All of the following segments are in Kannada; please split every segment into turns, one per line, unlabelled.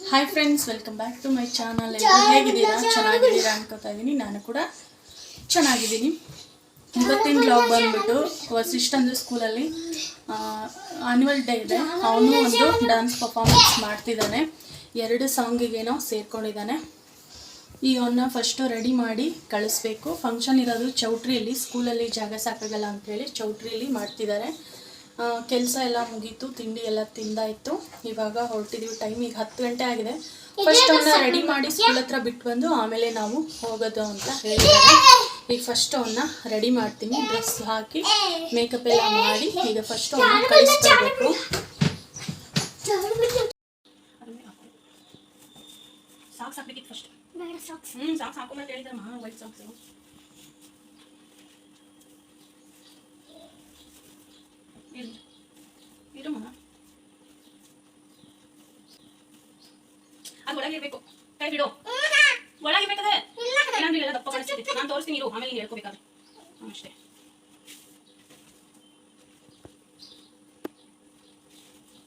Hi friends, welcome back to my channel. ಎಲ್ಲರೂ ಹೇಗಿದ್ದೀರಾ? ಚೆನ್ನಾಗಿದ್ದೀರಾ ಅನ್ಕೋತಾ ಇದ್ದೀನಿ. ನಾನು ಕೂಡ ಚೆನ್ನಾಗಿದ್ದೀನಿ. ಇವತ್ತಿನ ಬ್ಲಾಗ್ ಬಂದ್ಬಿಟ್ಟು ವಸಿಷ್ಠಂದು ಸ್ಕೂಲಲ್ಲಿ ಆನ್ಯುವಲ್ ಡೇ ಇದೆ. ಅವನು ಒಂದು ಡ್ಯಾನ್ಸ್ ಪರ್ಫಾರ್ಮೆನ್ಸ್ ಮಾಡ್ತಿದ್ದಾನೆ. 2 ಸಾಂಗಿಗೇನೋ ಸೇರ್ಕೊಂಡಿದ್ದಾನೆ. ಈ ಅವನ್ನ ಫಸ್ಟು ರೆಡಿ ಮಾಡಿ ಕಳಿಸ್ಬೇಕು. ಫಂಕ್ಷನ್ ಇರೋದು ಚೌಟ್ರಿಯಲ್ಲಿ, ಸ್ಕೂಲಲ್ಲಿ ಜಾಗ ಸಾಕಾಗಲ್ಲ ಅಂಥೇಳಿ ಚೌಟ್ರಿಯಲ್ಲಿ ಮಾಡ್ತಿದ್ದಾರೆ. ಕೆಲಸ ಎಲ್ಲ ಮುಗೀತು, ತಿಂಡಿ ಎಲ್ಲ ತಿಂದಾಯಿತು. ಇವಾಗ ಹೊರಟಿದ್ದೀವಿ. ಟೈಮ್ ಈಗ 10 ಗಂಟೆ ಆಗಿದೆ. ಫಸ್ಟ್ ಅವನ್ನ ರೆಡಿ ಮಾಡಿ ಸ್ಕೂಲ್ ಹತ್ರ ಬಿಟ್ಟು ಬಂದು ಆಮೇಲೆ ನಾವು ಹೋಗೋದು ಅಂತ ಹೇಳಿದ್ದಾರೆ. ಈಗ ಫಸ್ಟ್ ಅವನ್ನ ರೆಡಿ ಮಾಡ್ತೀನಿ, ಡ್ರೆಸ್ ಹಾಕಿ ಮೇಕಪ್ ಎಲ್ಲ ಮಾಡಿ. ಈಗ ಫಸ್ಟ್ ಅವನ್ನ ಕಳಿಸ್ಕೊಡ್ಬೇಕು. ಸಾಕ್ಸ್ ಹಾಕ್ಬೇಕಿತ್ತು ಫಸ್ಟ್. ಸಾಕ್ಸ್ ಹಾಕೊಂಡ್ರೆ ಹೇಳಿದ್ರೆ ವೈಟ್ ಸಾಕ್ಸ್ ಇರಮ್ಮ. ಅದು ಒಳಗಿರ್ಬೇಕು. ಕೈ ಬಿಡು, ಒಳಗಿರ್ಬೇಕದೆ. ಇಲ್ಲಾಂದ್ರೆ ದಪ್ಪ ಕಳಿಸ್ತೀನಿ. ನಾನು ತೋರಿಸ್ತೀನಿ ಇರು, ಆಮೇಲೆ ಹೇಳ್ಕೋಬೇಕಾದ್ರೆ ಅಷ್ಟೇ.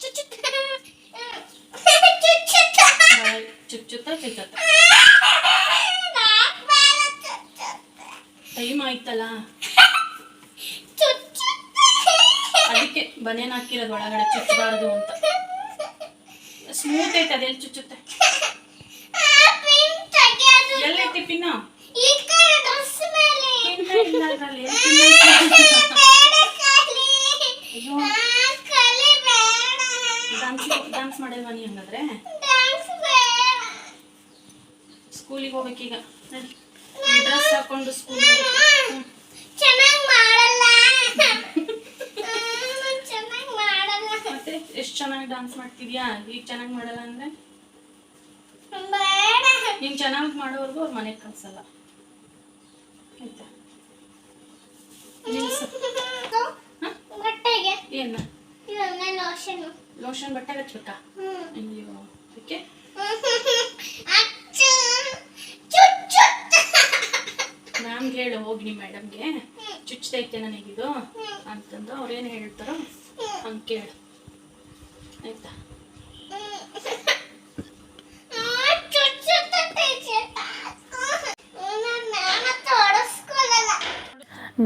ಚುಚ್ಚುತ್ತ ಚುಚ್ಚುತ್ತ ಟೈಮ್ ಆಯ್ತಲ್ಲ, ಅದಕ್ಕೆ ಬನೇನ್ ಹಾಕಿರೋದು ಒಳಗಡೆ ಚುಚ್ಚಬಾರದು ಅಂತ. ಸ್ಮೂತ್ ಐತೆ, ಅದೆಲ್ಲಿ ಚುಚ್ಚುತ್ತೆ. ಎಲ್ಲೈತಿ ಪಿನ್ನ? ಡಾನ್ಸ್ ಮಾಡಿಲ್ವಾ ನೀ? ಹಂಗಾದ್ರೆ ಸ್ಕೂಲಿಗೆ ಹೋಗ್ಬೇಕೀಗ. ಡ್ರೆಸ್ ಹಾಕೊಂಡು ಸ್ಕೂಲಿಗೆ ಮತ್ತೆ ಎಷ್ಟು ಚೆನ್ನಾಗಿ ಡಾನ್ಸ್ ಮಾಡ್ತಿದ್ಯಾ. ಈಗ ಚೆನ್ನಾಗಿ ಮಾಡಲ್ಲ ಅಂದ್ರೆ ನೀನ್ ಚೆನ್ನಾಗಿ ಮಾಡೋವರೆಗೂ ಅವ್ರ ಮನೆಗೆ ಕಳ್ಸಲ್ಲ ಆಯ್ತಾ? ಏನ ಲೋಷನ್ ಬಟ್ಟೆಗೆ ಹಚ್ಬೇಕಾ? ಅಯ್ಯೋ, ಅದಕ್ಕೆ ಮ್ಯಾಮ್ಗೆ ಹೇಳು, ಹೋಗಿ ನಿಮ್ಮ ಮೇಡಮ್ಗೆ ಚುಚ್ಚತೈತೆ ನನಗಿದು ಅಂತಂದು ಅವ್ರೇನು ಹೇಳ್ತಾರೋ ಹಂಗೆ ಕೇಳು ಆಯ್ತಾ?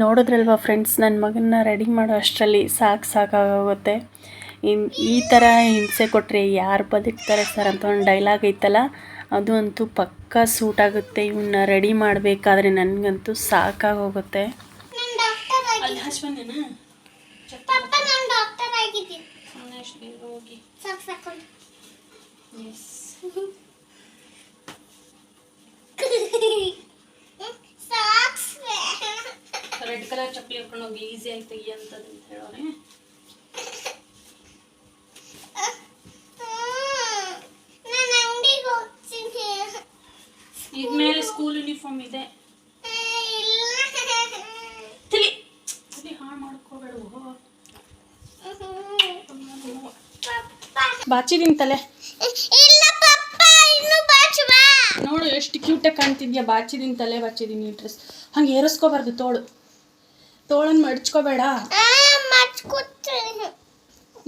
ನೋಡಿದ್ರಲ್ವಾ ಫ್ರೆಂಡ್ಸ್, ನನ್ನ ಮಗನ್ನ ರೆಡಿ ಮಾಡೋ ಅಷ್ಟರಲ್ಲಿ ಸಾಕಾಗೋಗುತ್ತೆ. ಈ ಥರ ಹಿಂಸೆ ಕೊಟ್ಟರೆ ಯಾರು ಬದುಕ್ತಾರೆ ಸರ್ ಅಂತ ಒಂದು ಡೈಲಾಗ್ ಐತಲ್ಲ, ಅದು ಅಂತೂ ಪಕ್ಕಾ ಸೂಟ್ ಆಗುತ್ತೆ. ಇವನ್ನ ರೆಡಿ ಮಾಡಬೇಕಾದ್ರೆ ನನಗಂತೂ ಸಾಕಾಗೋಗುತ್ತೆ. ರೆಡ್ ಕಲರ್ ಚಪ್ಪಲಿ ಹಾಕೊಂಡು ಹೋಗಿ ಈಸಿ ಆಗಿ ತೆಗಿ ಅಂತದ್ದು ಅಂತ ಹೇಳೋರೆ. ಇದ್ಮೇಲೆ ಸ್ಕೂಲ್ ಯೂನಿಫಾರ್ಮ್ ಇದೆ. ತಲಿ ಹಾಳು ಮಾಡ್ಕೋಬೇಡ. ಬಾಚಿದೀನಿ ತಲೆ. ನೋಡು ಎಷ್ಟು ಕ್ಯೂಟಾಗಿ ಕಾಣ್ತಿದ್ಯಾ. ಬಾಚಿದೀನಿ, ತಲೆ ಬಾಚಿದೀನಿ. ಡ್ರೆಸ್ ಹಂಗೆ ಏರಿಸ್ಕೋಬಾರ್ದು. ತೋಳನ್ನು ಮಡ್ಚ್ಕೋಬೇಡ.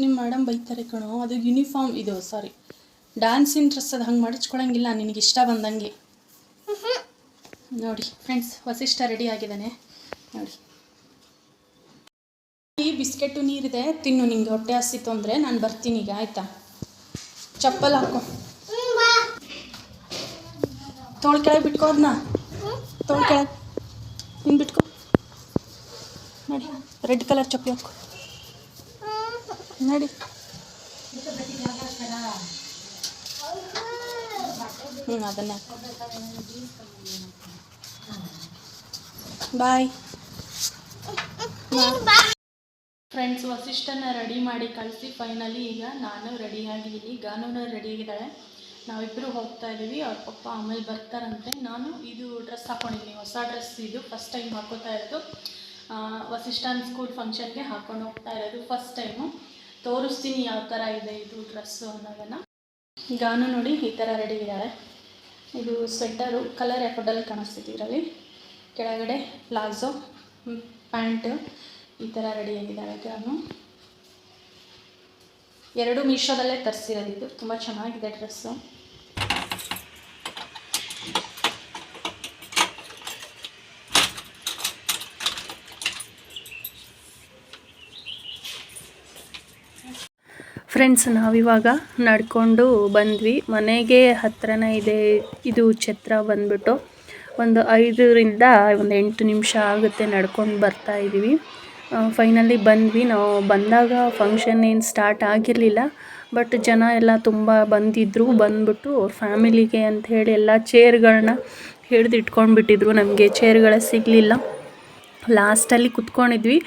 ನಿಮ್ಮ ಮೇಡಮ್ ಬೈತಾರೆ ಕಣೋ. ಅದು ಯೂನಿಫಾರ್ಮ್, ಇದು ಸಾರಿ ಡ್ಯಾನ್ಸಿನ ಡ್ರೆಸ್. ಅದು ಹಂಗೆ ಮಡಚ್ಕೊಳಂಗಿಲ್ಲ, ನಿನಗೆ ಇಷ್ಟ ಬಂದಂಗೆ. ನೋಡಿ ಫ್ರೆಂಡ್ಸ್, ವಸಿಷ್ಠ ರೆಡಿ ಆಗಿದ್ದಾನೆ ನೋಡಿ. ಈ ಬಿಸ್ಕೆಟು ನೀರಿದೆ, ತಿನ್ನು. ನಿಂಗೆ ಹೊಟ್ಟೆ ಹಸಿತು ಅಂದರೆ ನಾನು ಬರ್ತೀನಿ ಈಗ, ಆಯಿತಾ? ಚಪ್ಪಲ್ ಹಾಕೋ. ತೋಳು ಕೆಳಗೆ ಬಿಟ್ಕೋ. ಅದನ್ನ ತೋಳು ಕೆಳಗೆ ಹಿಂಗೆ ಬಿಟ್ಕೋ. ನೋಡಿ, ರೆಡ್ ಕಲರ್ ಚಪ್ಪಲಿ ಹಾಕೋ. ನೋಡಿ, ಅದನ್ನ ಬಾಯ್. ಫ್ರೆಂಡ್ಸ್, ವಸಿಷ್ಠನ ರೆಡಿ ಮಾಡಿ ಕಳಿಸಿ ಫೈನಲಿ ಈಗ ನಾನು ರೆಡಿಯಾಗಿದ್ದೀನಿ. ಗಾನೂನ ರೆಡಿಯಾಗಿದ್ದಾಳೆ. ನಾವಿಬ್ಬರು ಹೋಗ್ತಾ ಇದ್ದೀವಿ. ಅವ್ರ ಪಪ್ಪ ಆಮೇಲೆ ಬರ್ತಾರಂತೆ. ನಾನು ಇದು ಡ್ರೆಸ್ ಹಾಕ್ಕೊಂಡಿದ್ದೀನಿ, ಹೊಸ ಡ್ರೆಸ್. ಇದು ಫಸ್ಟ್ ಟೈಮ್ ಹಾಕೋತಾ ಇರೋದು. ವಸಿಷ್ಠನ ಸ್ಕೂಲ್ ಫಂಕ್ಷನ್ಗೆ ಹಾಕೊಂಡು ಹೋಗ್ತಾ ಇರೋದು ಫಸ್ಟ್ ಟೈಮು. ತೋರಿಸ್ತೀನಿ ಯಾವ ಥರ ಇದೆ ಇದು ಡ್ರೆಸ್ಸು ಅನ್ನೋದನ್ನು. ಗಾನು ನೋಡಿ ಈ ಥರ ರೆಡಿ ಇದ್ದಾಳೆ. ಇದು ಸ್ವೆಟರು ಕಲರ್ ಯಾಕೋ ಡಲ್ ಕಾಣಿಸ್ತಿದ್ದೀರಲ್ಲಿ. ಕೆಳಗಡೆ ಪ್ಲಾಜೋ ಪ್ಯಾಂಟ್ ಈ ಥರ ರೆಡಿಯಾಗಿದ್ದಾಳೆ ಗಾನು. 2 ಮೀಶೋದಲ್ಲೇ ತರಿಸಿರೋದು. ಇದು ತುಂಬ ಚೆನ್ನಾಗಿದೆ ಡ್ರೆಸ್ಸು.
ಫ್ರೆಂಡ್ಸ್ ನಾವಿವಾಗ ನಡ್ಕೊಂಡು ಬಂದ್ವಿ. ಮನೆಗೆ ಹತ್ರನೇ ಇದೆ ಇದು ಛತ್ರ ಬಂದ್ಬಿಟ್ಟು. ಒಂದು 5ರಿಂದ ಒಂದು 8 ನಿಮಿಷ ಆಗುತ್ತೆ ನಡ್ಕೊಂಡು ಬರ್ತಾ ಇದ್ದೀವಿ. ಫೈನಲಿ ಬಂದ್ವಿ. ನಾವು ಬಂದಾಗ ಫಂಕ್ಷನ್ ಏನು ಸ್ಟಾರ್ಟ್ ಆಗಿರಲಿಲ್ಲ, ಬಟ್ ಜನ ಎಲ್ಲ ತುಂಬ ಬಂದಿದ್ದರು. ಬಂದ್ಬಿಟ್ಟು ಅವ್ರ ಫ್ಯಾಮಿಲಿಗೆ ಅಂಥೇಳಿ ಎಲ್ಲ ಚೇರ್ಗಳನ್ನ ಹಿಡ್ದು ಇಟ್ಕೊಂಡ್ಬಿಟ್ಟಿದ್ರು. ನಮಗೆ ಚೇರ್ಗಳೇ ಸಿಗಲಿಲ್ಲ. ಲಾಸ್ಟಲ್ಲಿ ಕುತ್ಕೊಂಡಿದ್ವಿ.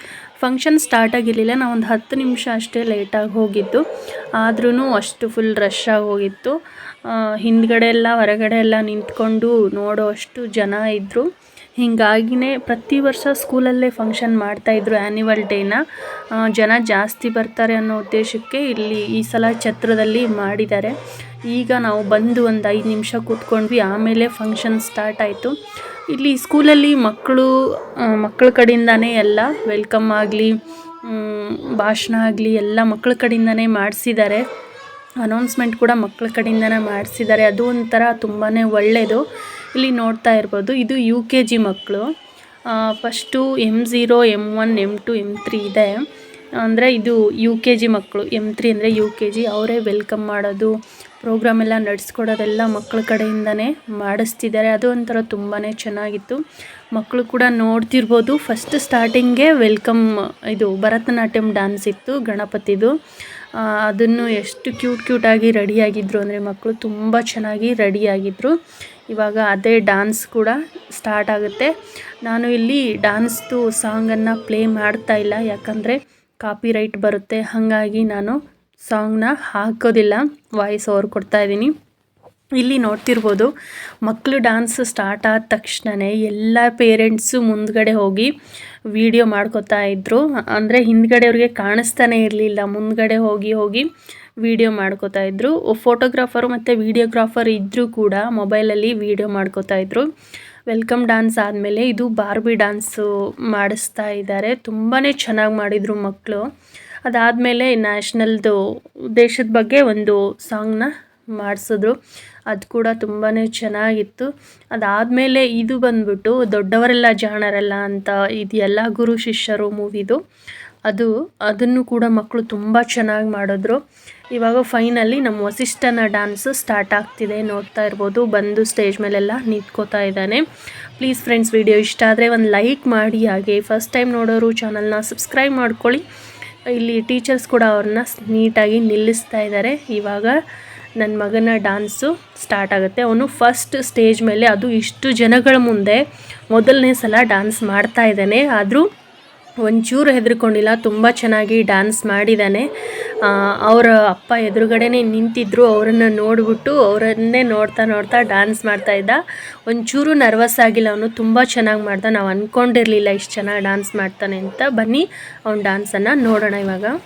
ಫಂಕ್ಷನ್ ಸ್ಟಾರ್ಟ್ ಆಗಿರಲಿಲ್ಲ. ನಾವು ಒಂದು 10 ನಿಮಿಷ ಅಷ್ಟೇ ಲೇಟಾಗಿ ಹೋಗಿದ್ದು, ಆದ್ರೂ ಅಷ್ಟು ಫುಲ್ ರಶ್ ಆಗಿ ಹೋಗಿತ್ತು. ಹಿಂದ್ಗಡೆ ಎಲ್ಲ ಹೊರಗಡೆ ಎಲ್ಲ ನಿಂತ್ಕೊಂಡು ನೋಡೋ ಅಷ್ಟು ಜನ ಇದ್ದರು. ಹೀಗಾಗಿನೇ ಪ್ರತಿ ವರ್ಷ ಸ್ಕೂಲಲ್ಲೇ ಫಂಕ್ಷನ್ ಮಾಡ್ತಾಯಿದ್ರು ಆ್ಯನಿವಲ್ ಡೇನ. ಜನ ಜಾಸ್ತಿ ಬರ್ತಾರೆ ಅನ್ನೋ ಉದ್ದೇಶಕ್ಕೆ ಇಲ್ಲಿ ಈ ಸಲ ಛತ್ರದಲ್ಲಿ ಮಾಡಿದ್ದಾರೆ. ಈಗ ನಾವು ಬಂದು ಒಂದು 5 ನಿಮಿಷ ಕೂತ್ಕೊಂಡ್ವಿ. ಆಮೇಲೆ ಫಂಕ್ಷನ್ ಸ್ಟಾರ್ಟ್ ಆಯಿತು. ಇಲ್ಲಿ ಸ್ಕೂಲಲ್ಲಿ ಮಕ್ಕಳ ಕಡೆಯಿಂದನೇ ಎಲ್ಲ ವೆಲ್ಕಮ್ ಆಗಲಿ, ಭಾಷಣ ಆಗಲಿ ಎಲ್ಲ ಮಕ್ಕಳ ಕಡೆಯಿಂದನೇ ಮಾಡಿಸಿದ್ದಾರೆ. ಅನೌನ್ಸ್ಮೆಂಟ್ ಕೂಡ ಮಕ್ಕಳ ಕಡೆಯಿಂದನೇ ಮಾಡಿಸಿದ್ದಾರೆ. ಅದು ಒಂಥರ ತುಂಬಾ ಒಳ್ಳೆಯದು. ಇಲ್ಲಿ ನೋಡ್ತಾ ಇರ್ಬೋದು, ಇದು UKG ಮಕ್ಕಳು. First M0, M1, M2, M3 ಇದೆ. ಅಂದರೆ ಇದು UKG ಮಕ್ಕಳು. M3 ಅಂದರೆ UKG. ಅವರೇ ವೆಲ್ಕಮ್ ಮಾಡೋದು, ಪ್ರೋಗ್ರಾಮ್ ಎಲ್ಲ ನಡೆಸ್ಕೊಡೋದೆಲ್ಲ ಮಕ್ಕಳ ಕಡೆಯಿಂದನೇ ಮಾಡಿಸ್ತಿದ್ದಾರೆ. ಅದು ಒಂಥರ ತುಂಬಾ ಚೆನ್ನಾಗಿತ್ತು. ಮಕ್ಕಳು ಕೂಡ ನೋಡ್ತಿರ್ಬೋದು, ಫಸ್ಟ್ ಸ್ಟಾರ್ಟಿಂಗೇ ವೆಲ್ಕಮ್ ಇದು ಭರತನಾಟ್ಯಂ ಡ್ಯಾನ್ಸ್ ಇತ್ತು ಗಣಪತಿದು. ಅದನ್ನು ಎಷ್ಟು ಕ್ಯೂಟಾಗಿ ರೆಡಿಯಾಗಿದ್ದರು ಅಂದರೆ ಮಕ್ಕಳು ತುಂಬ ಚೆನ್ನಾಗಿ ರೆಡಿಯಾಗಿದ್ದರು. ಇವಾಗ ಅದೇ ಡ್ಯಾನ್ಸ್ ಕೂಡ ಸ್ಟಾರ್ಟ್ ಆಗುತ್ತೆ. ನಾನು ಇಲ್ಲಿ ಡ್ಯಾನ್ಸ್ದು ಸಾಂಗನ್ನು ಪ್ಲೇ ಮಾಡ್ತಾ ಇಲ್ಲ, ಯಾಕಂದರೆ ಕಾಪಿರೈಟ್ ಬರುತ್ತೆ. ಹಾಗಾಗಿ ನಾನು ಸಾಂಗ್ನ ಹಾಕೋದಿಲ್ಲ, ವಾಯ್ಸ್ ಓವರ್ ಕೊಡ್ತಾ ಇದ್ದೀನಿ. ಇಲ್ಲಿ ನೋಡ್ತಿರ್ಬೋದು, ಮಕ್ಕಳು ಡ್ಯಾನ್ಸ್ ಸ್ಟಾರ್ಟ್ ಆದ ತಕ್ಷಣವೇ ಎಲ್ಲ ಪೇರೆಂಟ್ಸು ಮುಂದ್ಗಡೆ ಹೋಗಿ ವಿಡಿಯೋ ಮಾಡ್ಕೋತಾ ಇದ್ದರು. ಅಂದರೆ ಹಿಂದ್ಗಡೆ ಅವ್ರಿಗೆ ಕಾಣಿಸ್ತಾನೆ ಇರಲಿಲ್ಲ, ಮುಂದ್ಗಡೆ ಹೋಗಿ ವಿಡಿಯೋ ಮಾಡ್ಕೋತಾ ಇದ್ದರು. ಫೋಟೋಗ್ರಾಫರು ಮತ್ತು ವಿಡಿಯೋಗ್ರಾಫರ್ ಇದ್ದರೂ ಕೂಡ ಮೊಬೈಲಲ್ಲಿ ವಿಡಿಯೋ ಮಾಡ್ಕೋತಾ ಇದ್ದರು. ವೆಲ್ಕಮ್ ಡ್ಯಾನ್ಸ್ ಆದಮೇಲೆ ಇದು ಬಾರ್ಬಿ ಡ್ಯಾನ್ಸು ಮಾಡಿಸ್ತಾ ಇದ್ದಾರೆ. ತುಂಬಾ ಚೆನ್ನಾಗಿ ಮಾಡಿದರು ಮಕ್ಕಳು. ಅದಾದಮೇಲೆ ನ್ಯಾಷನಲ್ದು ದೇಶದ ಬಗ್ಗೆ ಒಂದು ಸಾಂಗ್ನ ಮಾಡಿಸಿದ್ರು. ಅದು ಕೂಡ ತುಂಬಾ ಚೆನ್ನಾಗಿತ್ತು. ಅದಾದಮೇಲೆ ಇದು ಬಂದ್ಬಿಟ್ಟು ದೊಡ್ಡವರೆಲ್ಲ ಜಾಣರಲ್ಲ ಅಂತ ಇದೆಯಲ್ಲ, ಗುರು ಶಿಷ್ಯರು ಮೂವಿದು, ಅದನ್ನು ಕೂಡ ಮಕ್ಕಳು ತುಂಬ ಚೆನ್ನಾಗಿ ಮಾಡಿದ್ರು. ಇವಾಗ ಫೈನಲಿ ನಮ್ಮ ವಸಿಷ್ಠನ ಡ್ಯಾನ್ಸು ಸ್ಟಾರ್ಟ್ ಆಗ್ತಿದೆ. ನೋಡ್ತಾ ಇರ್ಬೋದು, ಬಂದು ಸ್ಟೇಜ್ ಮೇಲೆಲ್ಲ ನಿಂತ್ಕೋತಾ ಇದ್ದಾನೆ. ಪ್ಲೀಸ್ ಫ್ರೆಂಡ್ಸ್, ವಿಡಿಯೋ ಇಷ್ಟ ಆದರೆ ಒಂದು ಲೈಕ್ ಮಾಡಿ, ಹಾಗೆ ಫಸ್ಟ್ ಟೈಮ್ ನೋಡೋರು ಚಾನಲ್ನ ಸಬ್ಸ್ಕ್ರೈಬ್ ಮಾಡ್ಕೊಳ್ಳಿ. ಇಲ್ಲಿ ಟೀಚರ್ಸ್ ಕೂಡ ಅವ್ರನ್ನ ನೀಟಾಗಿ ನಿಲ್ಲಿಸ್ತಾ ಇದ್ದಾರೆ. ಇವಾಗ ನನ್ನ ಮಗನ ಡ್ಯಾನ್ಸು ಸ್ಟಾರ್ಟ್ ಆಗುತ್ತೆ. ಅವನು ಫಸ್ಟ್ ಸ್ಟೇಜ್ ಮೇಲೆ, ಅದು ಇಷ್ಟು ಜನಗಳ ಮುಂದೆ ಮೊದಲನೇ ಸಲ ಡ್ಯಾನ್ಸ್ ಮಾಡ್ತಾ ಇದ್ದಾನೆ. ಆದರೂ ಒಂಚೂರು ಹೆದರ್ಕೊಂಡಿಲ್ಲ, ತುಂಬ ಚೆನ್ನಾಗಿ ಡ್ಯಾನ್ಸ್ ಮಾಡಿದ್ದಾನೆ. ಅವರ ಅಪ್ಪ ಎದುರುಗಡೆನೇ ನಿಂತಿದ್ದರು. ಅವರನ್ನು ನೋಡಿಬಿಟ್ಟು ಅವರನ್ನೇ ನೋಡ್ತಾ ಡ್ಯಾನ್ಸ್ ಮಾಡ್ತಾಯಿದ್ದ. ಒಂಚೂರು ನರ್ವಸ್ ಆಗಿಲ್ಲ ಅವನು, ತುಂಬ ಚೆನ್ನಾಗಿ ಮಾಡ್ದ. ನಾವು ಅಂದ್ಕೊಂಡಿರಲಿಲ್ಲ ಇಷ್ಟು ಚೆನ್ನಾಗಿ ಡ್ಯಾನ್ಸ್ ಮಾಡ್ತಾನೆ ಅಂತ. ಬನ್ನಿ ಅವ್ನ ಡ್ಯಾನ್ಸನ್ನು ನೋಡೋಣ ಇವಾಗ.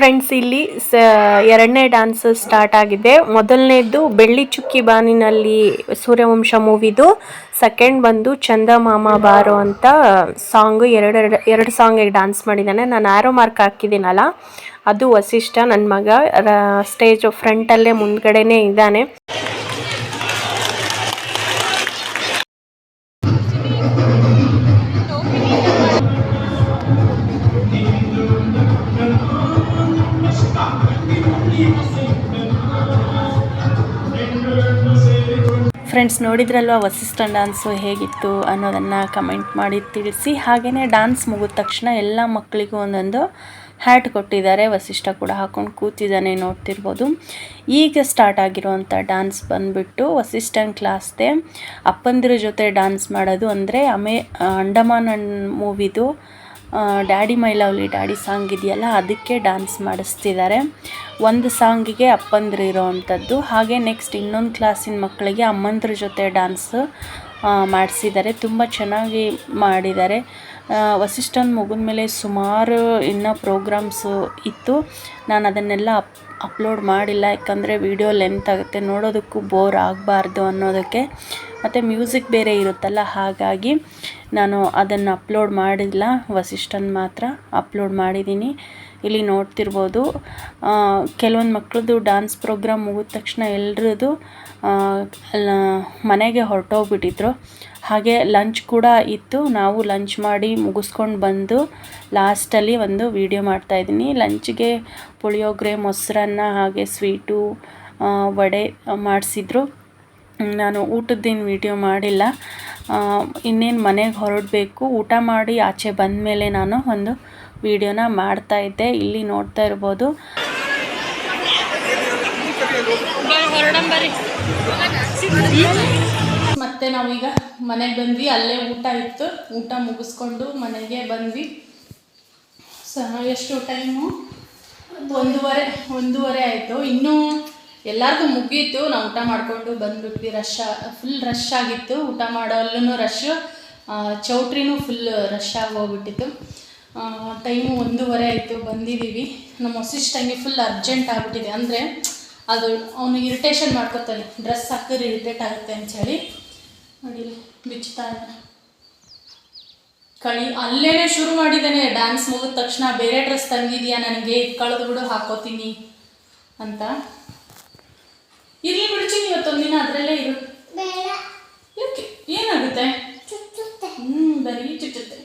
ಫ್ರೆಂಡ್ಸ್, ಇಲ್ಲಿ ಎರಡನೇ ಡ್ಯಾನ್ಸ್ ಸ್ಟಾರ್ಟ್ ಆಗಿದೆ. ಮೊದಲನೇದು ಬೆಳ್ಳಿ ಚುಕ್ಕಿ ಬಾನಿನಲ್ಲಿ ಸೂರ್ಯವಂಶ ಮೂವಿದು, ಸೆಕೆಂಡ್ ಬಂದು ಚಂದಮಾಮ ಬಾರೋ ಅಂತ ಸಾಂಗು. ಎರಡು ಸಾಂಗಿಗೆ ಡ್ಯಾನ್ಸ್ ಮಾಡಿದ್ದಾನೆ. ನಾನು ಆ್ಯರೋ ಮಾರ್ಕ್ ಹಾಕಿದ್ದೀನಲ್ಲ, ಅದು ವಸಿಷ್ಠ, ನನ್ನ ಮಗ. ಸ್ಟೇಜ್ ಫ್ರಂಟಲ್ಲೇ ಮುಂದ್ಗಡೆನೇ ಇದ್ದಾನೆ. ಫ್ರೆಂಡ್ಸ್, ನೋಡಿದ್ರಲ್ವ ವಸಿಷ್ಠನ್ ಡ್ಯಾನ್ಸು ಹೇಗಿತ್ತು ಅನ್ನೋದನ್ನು ಕಮೆಂಟ್ ಮಾಡಿ ತಿಳಿಸಿ. ಹಾಗೆಯೇ ಡ್ಯಾನ್ಸ್ ಮುಗಿದ ತಕ್ಷಣ ಎಲ್ಲ ಮಕ್ಕಳಿಗೂ ಒಂದೊಂದು ಹ್ಯಾಟ್ ಕೊಟ್ಟಿದ್ದಾರೆ. ವಸಿಷ್ಠ ಕೂಡ ಹಾಕೊಂಡು ಕೂತಿದ್ದಾನೆ, ನೋಡ್ತಿರ್ಬೋದು. ಈಗ ಸ್ಟಾರ್ಟ್ ಆಗಿರುವಂಥ ಡ್ಯಾನ್ಸ್ ಬಂದುಬಿಟ್ಟು ವಸಿಷ್ಠನ್ ಕ್ಲಾಸ್ದೆ ಅಪ್ಪಂದಿರ ಜೊತೆ ಡ್ಯಾನ್ಸ್ ಮಾಡೋದು. ಅಂದರೆ ಅಂಡಮಾನ್ ಮೂವಿದು daddy my lovely daddy song ಇದೆಯಲ್ಲ, ಅದಕ್ಕೆ ಡ್ಯಾನ್ಸ್ ಮಾಡಿಸ್ತಿದ್ದಾರೆ. ಒಂದು ಸಾಂಗಿಗೆ ಅಪ್ಪಂದಿರು ಇರೋ ಅಂಥದ್ದು. ಹಾಗೆ ನೆಕ್ಸ್ಟ್ ಇನ್ನೊಂದು ಕ್ಲಾಸಿನ ಮಕ್ಕಳಿಗೆ ಅಮ್ಮಂದ್ರ ಜೊತೆ ಡ್ಯಾನ್ಸ್ ಮಾಡಿಸಿದ್ದಾರೆ. ತುಂಬ ಚೆನ್ನಾಗಿ ಮಾಡಿದ್ದಾರೆ. ವಸಿಷ್ಠನ್ ಮುಗಿದ ಮೇಲೆ ಸುಮಾರು ಇನ್ನೂ ಪ್ರೋಗ್ರಾಮ್ಸು ಇತ್ತು. ನಾನು ಅದನ್ನೆಲ್ಲ ಅಪ್ಲೋಡ್ ಮಾಡಿಲ್ಲ, ಯಾಕಂದರೆ ವಿಡಿಯೋ ಲೆಂತ್ ಆಗುತ್ತೆ, ನೋಡೋದಕ್ಕೂ ಬೋರ್ ಆಗಬಾರ್ದು ಅನ್ನೋದಕ್ಕೆ. ಮತ್ತು ಮ್ಯೂಸಿಕ್ ಬೇರೆ ಇರುತ್ತಲ್ಲ, ಹಾಗಾಗಿ ನಾನು ಅದನ್ನು ಅಪ್ಲೋಡ್ ಮಾಡಿಲ್ಲ. ವಸಿಷ್ಠನ್ ಮಾತ್ರ ಅಪ್ಲೋಡ್ ಮಾಡಿದ್ದೀನಿ. ಇಲ್ಲಿ ನೋಡ್ತಿರ್ಬೋದು, ಕೆಲವೊಂದು ಮಕ್ಕಳದ್ದು ಡ್ಯಾನ್ಸ್ ಪ್ರೋಗ್ರಾಮ್ ಮುಗಿದ ತಕ್ಷಣ ಎಲ್ರದ್ದು ಮನೆಗೆ ಹೊರಟೋಗ್ಬಿಟ್ಟಿದ್ರು. ಹಾಗೆ ಲಂಚ್ ಕೂಡ ಇತ್ತು. ನಾವು ಲಂಚ್ ಮಾಡಿ ಮುಗಿಸ್ಕೊಂಡು ಬಂದು ಲಾಸ್ಟಲ್ಲಿ ಒಂದು ವಿಡಿಯೋ ಮಾಡ್ತಾಯಿದ್ದೀನಿ. ಲಂಚ್ಗೆ ಪುಳಿಯೋಗರೆ, ಮೊಸರನ್ನ, ಹಾಗೆ ಸ್ವೀಟು, ವಡೆ ಮಾಡಿಸಿದ್ರು. ನಾನು ಊಟದ್ದೇನು ವಿಡಿಯೋ ಮಾಡಿಲ್ಲ. ಇನ್ನೇನು ಮನೆಗೆ ಹೊರಡಬೇಕು. ಊಟ ಮಾಡಿ ಆಚೆ ಬಂದ ಮೇಲೆ ನಾನು ಒಂದು ವಿಡಿಯೋನ ಮಾಡ್ತಾಯಿದ್ದೆ. ಇಲ್ಲಿ ನೋಡ್ತಾ ಇರ್ಬೋದು.
ಮತ್ತೆ ನಾವೀಗ ಮನೆಗೆ ಬಂದ್ವಿ. ಅಲ್ಲೇ ಊಟ ಇತ್ತು. ಊಟ ಮುಗಿಸ್ಕೊಂಡು ಮನೆಗೆ ಬಂದ್ವಿ. ಎಷ್ಟು ಟೈಮು? 1:30 ಆಯಿತು. ಇನ್ನೂ ಎಲ್ಲರಿಗೂ ಮುಗೀತು. ನಾವು ಊಟ ಮಾಡಿಕೊಂಡು ಬಂದುಬಿಟ್ವಿ. ಫುಲ್ ರಶ್ ಆಗಿತ್ತು. ಊಟ ಮಾಡೋಲ್ಲೂ ರಶ್ಶು, ಚೌಟ್ರಿನೂ ಫುಲ್ ರಶ್ ಆಗಿ ಹೋಗ್ಬಿಟ್ಟಿತ್ತು. ಟೈಮು 1:30 ಆಯಿತು. ಬಂದಿದ್ದೀವಿ. ನಮ್ಮ ವಸಿಷ್ಠಂಗೆ ಫುಲ್ ಅರ್ಜೆಂಟ್ ಆಗಿಬಿಟ್ಟಿದೆ. ಅಂದರೆ ಅದು ಅವನಿಗೆ ಇರಿಟೇಷನ್ ಮಾಡ್ಕೊತಾನೆ, ಡ್ರೆಸ್ ಹಾಕಿದ್ರೆ ಇರಿಟೇಟ್ ಆಗುತ್ತೆ ಅಂಥೇಳಿ. ನೋಡಿ, ಬಿಚ್ತಾ ಅಲ್ಲೇ ಶುರು ಮಾಡಿದ್ದಾನೆ. ಡ್ಯಾನ್ಸ್ ಮುಗಿದ ತಕ್ಷಣ ಬೇರೆ ಡ್ರೆಸ್ ತಂದಿದ್ಯಾ ನನಗೆ, ಕಳೆದು ಬಿಡು ಹಾಕೋತೀನಿ ಅಂತ. ಇರಲಿ ಬಿಡ್ತೀನಿ, ಇವತ್ತೊಂದಿನ ಅದರಲ್ಲೇ ಇರು. ಯಾಕೆ, ಏನಾಗುತ್ತೆ? ಬರೀ ಚುಚ್ಚುತ್ತೆ.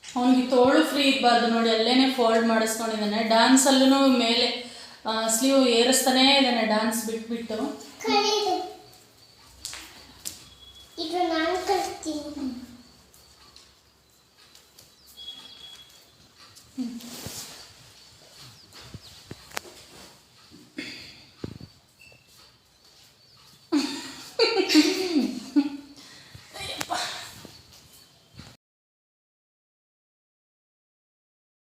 ಅವನಿಗೆ ತೋಳು ಫ್ರೀ ಇರಬಾರ್ದು ನೋಡಿ, ಅಲ್ಲೇ ಫೋಲ್ಡ್ ಮಾಡಿಸ್ಕೊಂಡಿದ್ದಾನೆ. ಡ್ಯಾನ್ಸಲ್ಲೂ ಮೇಲೆ ಸ್ಲೀವ್ ಏರಿಸ್ತಾನೇ ಇದ್ದಾನೆ ಡ್ಯಾನ್ಸ್ ಬಿಟ್ಬಿಟ್ಟು.